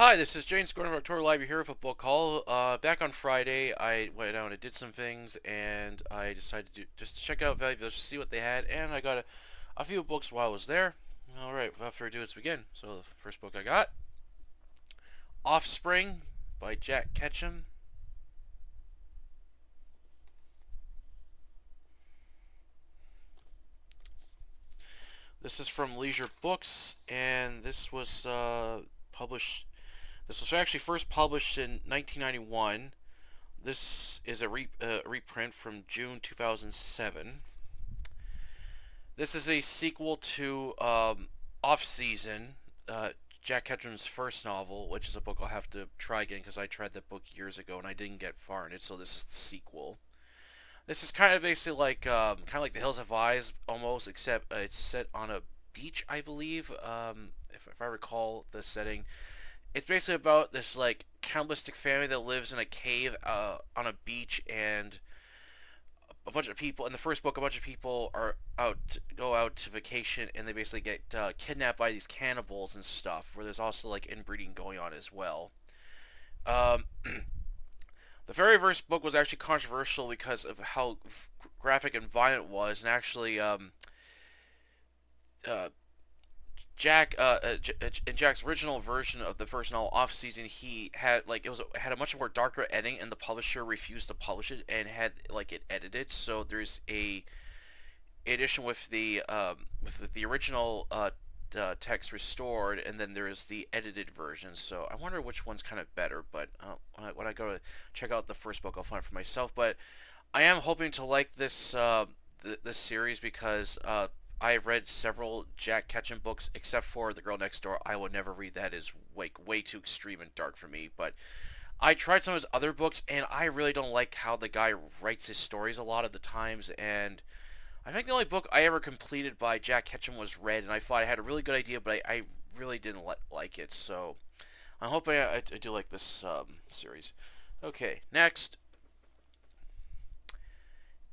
Hi, this is James Gordon of October Library here with a book haul. Back on Friday, I went out and did some things, and I decided to just check out Value Village to see what they had, and I got a few books while I was there. All right, without further ado, let's begin. So the first book I got, Offspring by Jack Ketchum. This is from Leisure Books, and this was published. This was actually first published in 1991. This is a reprint from June 2007. This is a sequel to Off Season, Jack Ketchum's first novel, which is a book I'll have to try again because I tried that book years ago and I didn't get far in it. So this is the sequel. This is kind of basically like The Hills Have Eyes almost, except it's set on a beach, I believe. If I recall the setting, it's basically about this like cannibalistic family that lives in a cave on a beach, and a bunch of people in the first book. A bunch of people are go out to vacation, and they basically get kidnapped by these cannibals and stuff. Where there's also like inbreeding going on as well. Um, the very first book was actually controversial because of how graphic and violent it was, and actually, uh, in Jack's original version of the first novel, Off Season, he had like had a much more darker editing, and the publisher refused to publish it and had like it edited. So there's a edition with the original text restored, and then there's the edited version. So I wonder which one's kind of better. But when I go to check out the first book, I'll find it for myself. But I am hoping to like this series because I've read several Jack Ketchum books, except for The Girl Next Door. I would never read that; is way too extreme and dark for me. But I tried some of his other books, and I really don't like how the guy writes his stories a lot of the times. And I think the only book I ever completed by Jack Ketchum was Red, and I thought I had a really good idea, but I really didn't like it. So I'm hoping I do like this series. Okay, next,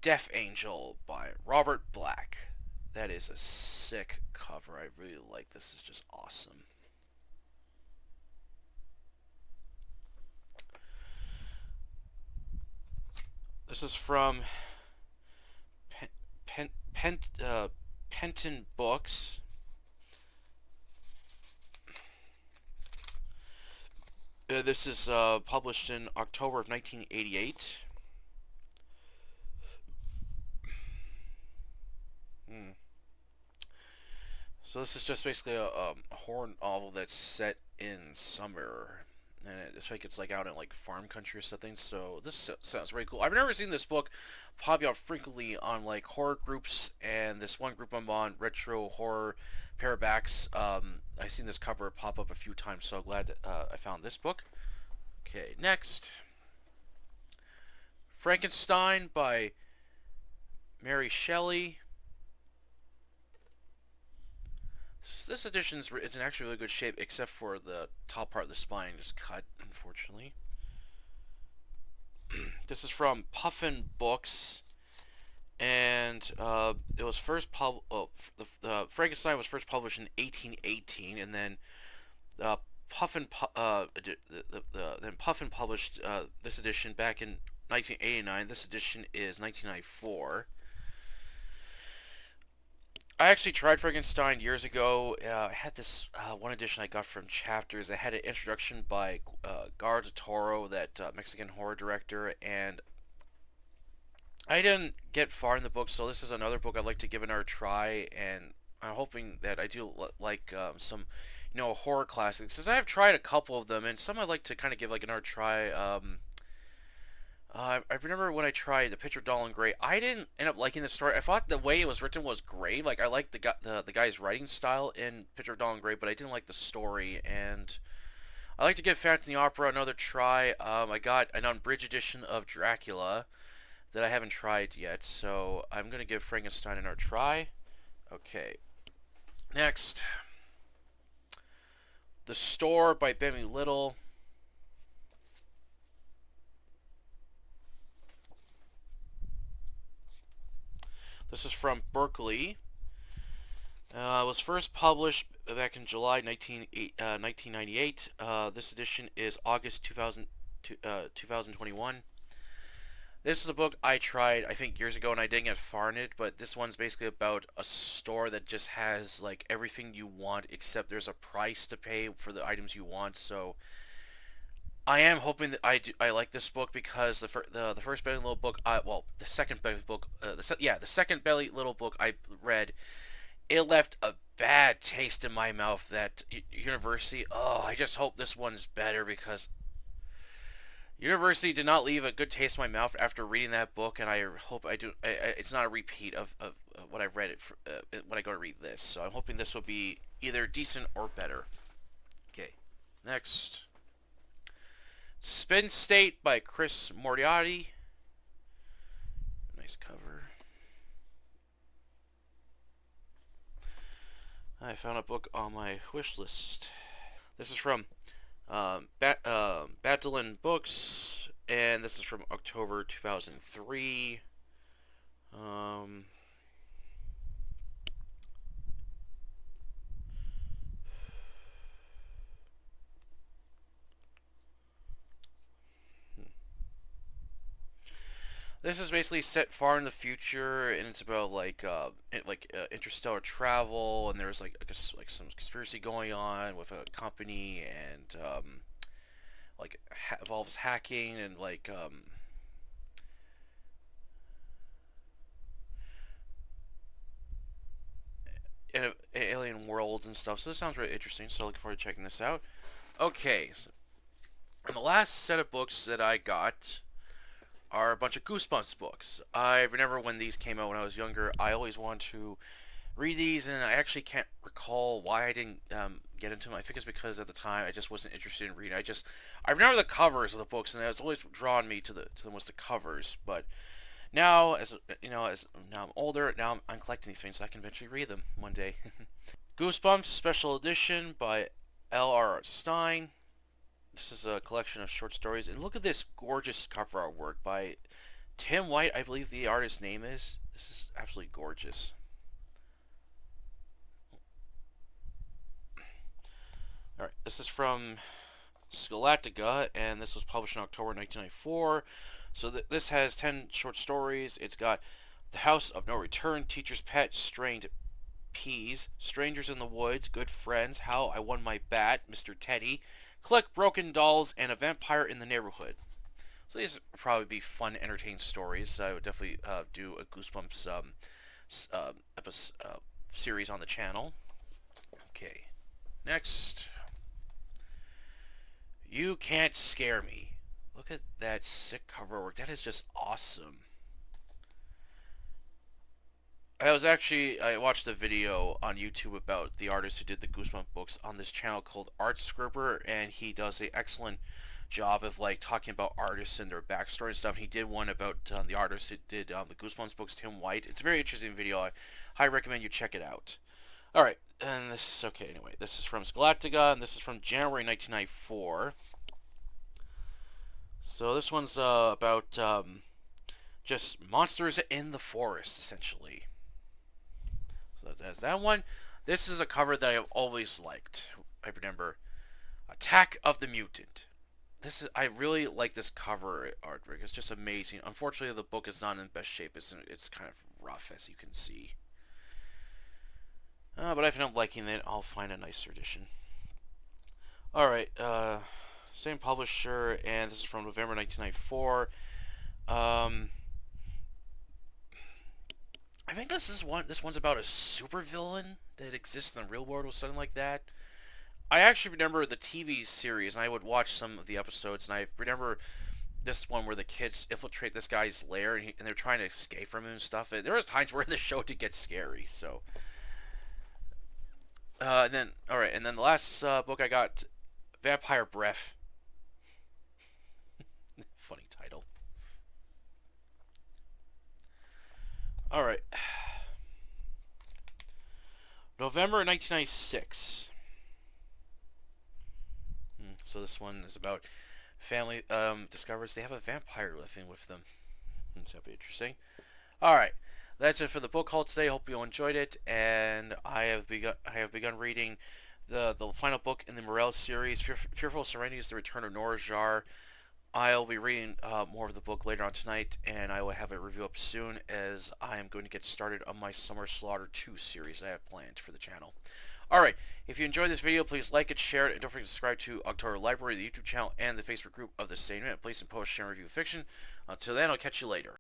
Death Angel by Robert Black. That is a sick cover. I really like this. It's just awesome. This is from Pen, Pen, Pen, Penton Books. This is published in October of 1988. Hmm. So this is just basically a horror novel that's set in summer, and it's like out in like farm country or something. So this sounds really cool. I've never seen this book pop up frequently on like horror groups, and this one group I'm on, Retro Horror Paperbacks. I've seen this cover pop up a few times, so glad that, I found this book. Okay, next, Frankenstein by Mary Shelley. This edition is in actually really good shape, except for the top part of the spine just cut, unfortunately. This is from Puffin Books, and it was first Frankenstein was first published in 1818, and then uh, Puffin then Puffin published this edition back in 1989. This edition is 1994. I actually tried Frankenstein years ago. I had this one edition I got from Chapters. I had an introduction by Gar Toro, that Mexican horror director, and I didn't get far in the book. So this is another book I'd like to give another try, and I'm hoping that I do like some, horror classics. Since I have tried a couple of them, and some I'd like to kind of give like another try. I remember when I tried The Picture of Dorian Gray, I didn't end up liking the story. I thought the way it was written was great. Like I liked the guy's writing style in Picture of Dorian Gray, but I didn't like the story. And I like to give Phantom of the Opera another try. I got an unbridged edition of Dracula that I haven't tried yet, so I'm gonna give Frankenstein another try. Okay, next, The Store by Benny Little. This is from Berkeley. It was first published back in July 1998. This edition is August 2021. This is a book I tried, I think, years ago, and I didn't get far in it, but this one's basically about a store that just has, like, everything you want, except there's a price to pay for the items you want, so I am hoping that I like this book because the first Belly Little book, well, the second Belly book, the second Belly Little book I read, it left a bad taste in my mouth. That University, oh, I just hope this one's better because University did not leave a good taste in my mouth after reading that book, and I hope it's not a repeat of what I read it for, when I go to read this. So I'm hoping this will be either decent or better. Okay, next. Spin State by Chris Moriarty. Nice cover. I found a book on my wish list. This is from Battlein Books, and this is from October 2003. Um, this is basically set far in the future, and it's about interstellar travel, and there's like I guess like some conspiracy going on with a company, and involves hacking and alien worlds and stuff. So this sounds really interesting. So looking forward to checking this out. Okay, so, and the last set of books that I got are a bunch of Goosebumps books. I remember when these came out when I was younger. I always wanted to read these, and I actually can't recall why I didn't get into them. I think it's because at the time I just wasn't interested in reading. I remember the covers of the books, and it was always drawn me to them was the covers. But now, as now I'm older, now I'm collecting these things, so I can eventually read them one day. Goosebumps Special Edition by L.R. Stein. This is a collection of short stories, and look at this gorgeous cover artwork by Tim White, I believe the artist's name is. This is absolutely gorgeous. Alright, this is from Scholastica, and this was published in October 1994. So this has 10 short stories. It's got The House of No Return, Teacher's Pet, Strained Peas, Strangers in the Woods, Good Friends, How I Won My Bat, Mr. Teddy, Click, Broken Dolls, and A Vampire in the Neighborhood. So these would probably be fun, entertaining stories. I would definitely do a Goosebumps episode, series on the channel. Okay, next. You Can't Scare Me. Look at that sick cover work. That is just awesome. I watched a video on YouTube about the artist who did the Goosebumps books on this channel called Art Scriber, and he does an excellent job of talking about artists and their backstory and stuff. He did one about the artist who did the Goosebumps books, Tim White. It's a very interesting video. I highly recommend you check it out. All right, and this okay. Anyway, this is from Scholastica, and this is from January 1994. So this one's about just monsters in the forest, essentially. So that's that one. This is a cover that I've always liked. I remember Attack of the Mutant. I really like this cover artwork. It's just amazing. Unfortunately, the book is not in best shape. It's kind of rough, as you can see. But if I end up liking it, I'll find a nicer edition. Alright, same publisher, and this is from November 1994. I think this one's about a supervillain that exists in the real world or something like that. I actually remember the TV series, and I would watch some of the episodes, and I remember this one where the kids infiltrate this guy's lair, and they're trying to escape from him and stuff. And there was times where the show did get scary, so... and then the last book I got, Vampire Breath. Funny title. Alright. November 1996. So this one is about family discovers they have a vampire living with them. So that'll be interesting. Alright. that's it for the book haul today. Hope you enjoyed it, and I have begun reading the final book in the Morel series, Fearful Serenities: The Return of Nora Jar. I'll be reading more of the book later on tonight, and I will have a review up soon, as I am going to get started on my Summer Slaughter 2 series I have planned for the channel. Alright, if you enjoyed this video, please like it, share it, and don't forget to subscribe to October Library, the YouTube channel, and the Facebook group of the same name. Please post, share, and review fiction. Until then, I'll catch you later.